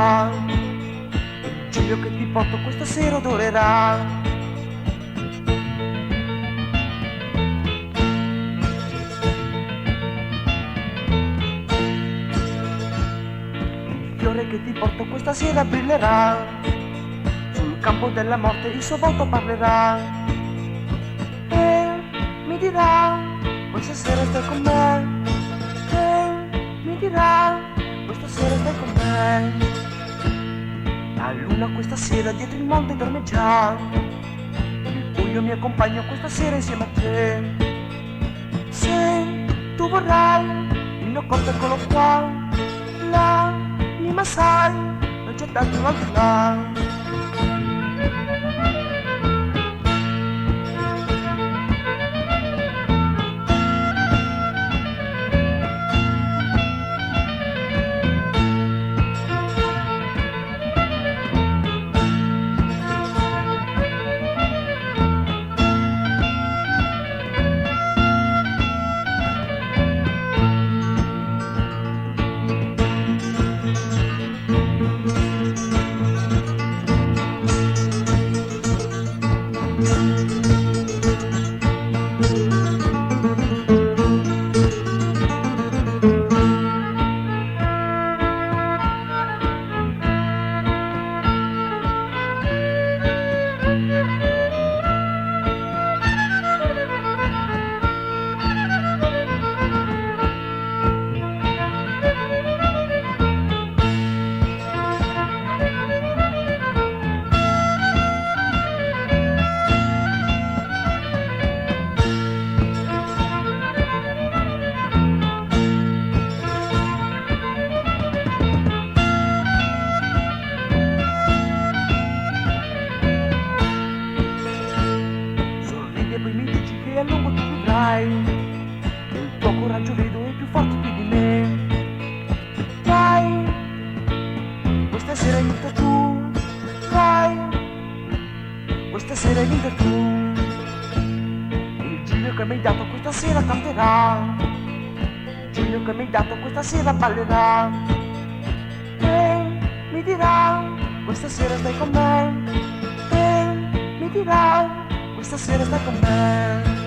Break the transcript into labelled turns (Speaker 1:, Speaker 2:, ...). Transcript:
Speaker 1: canterà. Il ciglio che ti porto questa sera odorerà. Il fiore che ti porto questa sera brillerà. Sul campo della morte il suo volto parlerà. E mi dirà, questa sera stai con me. E mi dirà, questa sera stai con me. La luna questa sera dietro il monte dorme già. Il buio mi accompagna questa sera insieme a te. Se tu vorrai, il mio corpo eccolo qua. L'anima sai, non c'è tanto al di là. E poi mi dici che a lungo tu vivrai, che il tuo coraggio vedo è più forte più di me. Vai, questa sera hai vinto tu. Vai, questa sera hai vinto tu. Il giglio che mi hai dato questa sera canterà. Il giglio che mi hai dato questa sera ballerà. E mi dirà, questa sera stai con me. E mi dirà, questa sera stai con me.